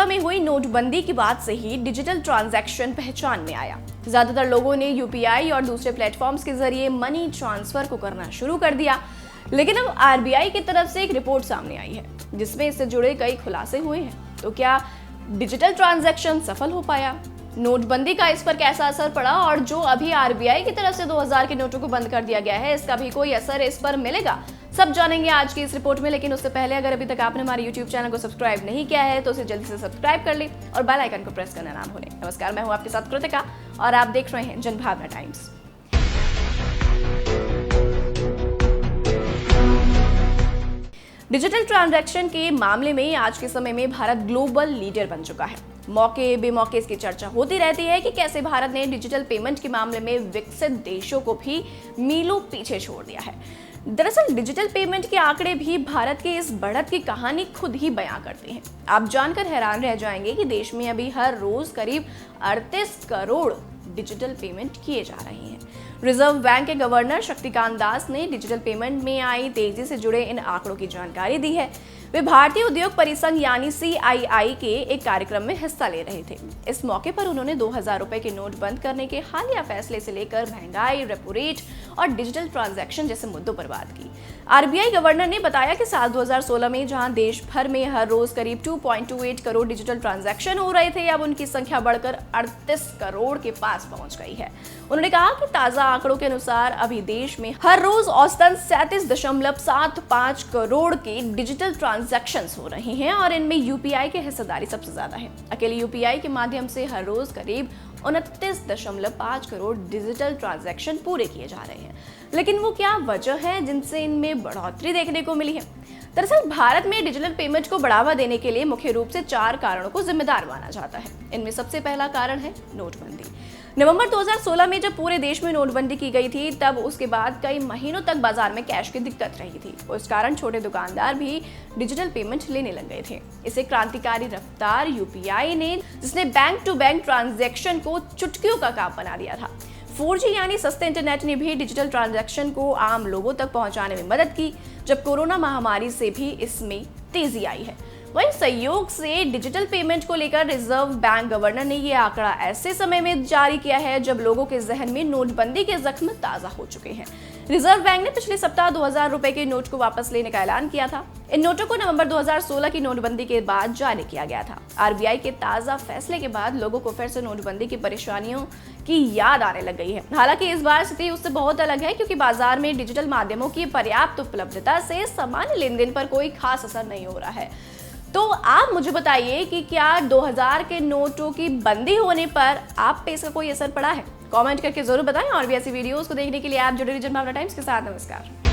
में हुई नोटबंदी की बाद से ही डिजिटल ट्रांजैक्शन पहचान में आया। ज्यादातर लोगों ने यूपीआई और दूसरे प्लेटफॉर्म्स के जरिए मनी ट्रांसफर को करना शुरू कर दिया। लेकिन अब आरबीआई की तरफ से एक रिपोर्ट सामने आई है जिसमें इससे जुड़े कई खुलासे हुए हैं। तो क्या डिजिटल ट्रांजैक्शन सफल हो पाया? नोटबंदी का इस पर कैसा असर पड़ा? और जो अभी आरबीआई की तरफ से 2000 के नोटों को बंद कर दिया गया है, इसका भी कोई असर इस पर मिलेगा? सब जानेंगे आज की इस रिपोर्ट में। लेकिन उससे पहले अगर अभी तक आपने हमारे YouTube चैनल को सब्सक्राइब नहीं किया है तो उसे जल्दी से सब्सक्राइब कर ले और बेल आइकन को प्रेस करना ना भूलें। नमस्कार, मैं हूं आपके साथ कृतिका और आप देख रहे हैं जनभावना टाइम्स। डिजिटल ट्रांजैक्शन के मामले में आज के समय में भारत ग्लोबल लीडर बन चुका है। मौके बेमौके इसकी चर्चा होती रहती है कि कैसे भारत ने डिजिटल पेमेंट के मामले में विकसित देशों को भी मीलों पीछे छोड़ दिया है। दरअसल डिजिटल पेमेंट के आंकड़े भी भारत की इस बढ़त की कहानी खुद ही बयां करते हैं। आप जानकर हैरान रह जाएंगे कि देश में अभी हर रोज करीब 38 करोड़ डिजिटल पेमेंट किए जा रहे हैं। रिजर्व बैंक के गवर्नर शक्तिकांत दास ने डिजिटल पेमेंट में आई तेजी से जुड़े इन आंकड़ों की जानकारी दी है। वे भारतीय उद्योग परिसंघ यानी CII के एक कार्यक्रम में हिस्सा ले रहे थे। इस मौके पर उन्होंने 2000 रुपए के नोट बंद करने के हालिया फैसले से लेकर महंगाई, रेपो रेट और डिजिटल ट्रांजैक्शन जैसे मुद्दों पर बात की। आरबीआई गवर्नर ने बताया कि साल 2016 में जहां देश भर में हर रोज करीब 2.28 करोड़ डिजिटल ट्रांजैक्शन हो रहे थे, अब उनकी संख्या बढ़कर 38 करोड़ के पास पहुंच गई है। उन्होंने कहा कि ताजा आंकड़ों के अनुसार अभी देश में हर रोज औसतन 37.75 करोड़ के डिजिटल ट्रांजैक्शंस हो रहे हैं और इनमें यूपीआई की हिस्सेदारी सबसे ज्यादा है। अकेले यूपीआई के माध्यम से हर रोज करीब 29.5 करोड़ डिजिटल ट्रांजैक्शन पूरे किए जा रहे हैं। लेकिन वो क्या वजह है जिनसे इनमें बढ़ोतरी देखने को मिली है? दरअसल भारत में डिजिटल पेमेंट को बढ़ावा देने के लिए मुख्य रूप से 4 कारणों को जिम्मेदार माना जाता है। इनमें सबसे पहला कारण है नोटबंदी। नवंबर 2016 में जब पूरे देश में नोटबंदी की गई थी, तब उसके बाद कई महीनों तक बाजार में कैश की दिक्कत रही थी। उस कारण छोटे दुकानदार भी डिजिटल पेमेंट लेने लग गए थे। इसे क्रांतिकारी रफ्तार यूपीआई ने, जिसने बैंक टू बैंक ट्रांजैक्शन को चुटकियों का काम बना दिया था। 4G यानी सस्ते इंटरनेट ने भी डिजिटल ट्रांजैक्शन को आम लोगों तक पहुंचाने में मदद की। जब कोरोना महामारी से भी इसमें तेजी आई है। वहीं सहयोग से डिजिटल पेमेंट को लेकर रिजर्व बैंक गवर्नर ने यह आंकड़ा ऐसे समय में जारी किया है जब लोगों के जहन में नोटबंदी के जख्म ताजा हो चुके हैं। रिजर्व बैंक ने पिछले सप्ताह 2000 रुपए के नोट को वापस लेने का ऐलान किया था। इन नोटों को नवंबर 2016 की नोटबंदी के बाद जारी किया गया था। आरबीआई के ताजा फैसले के बाद लोगों को फिर से नोटबंदी की परेशानियों की याद आने लग गई है। हालांकि इस बार स्थिति उससे बहुत अलग है, क्योंकि बाजार में डिजिटल माध्यमों की पर्याप्त उपलब्धता से सामान्य लेन देन पर कोई खास असर नहीं हो रहा है। तो आप मुझे बताइए कि क्या 2000 के नोटों की बंदी होने पर आप पे इसका कोई असर पड़ा है? कमेंट करके जरूर बताएं और भी ऐसी वीडियोस को देखने के लिए आप जुड़े रहिए जनभावना टाइम्स के साथ। नमस्कार।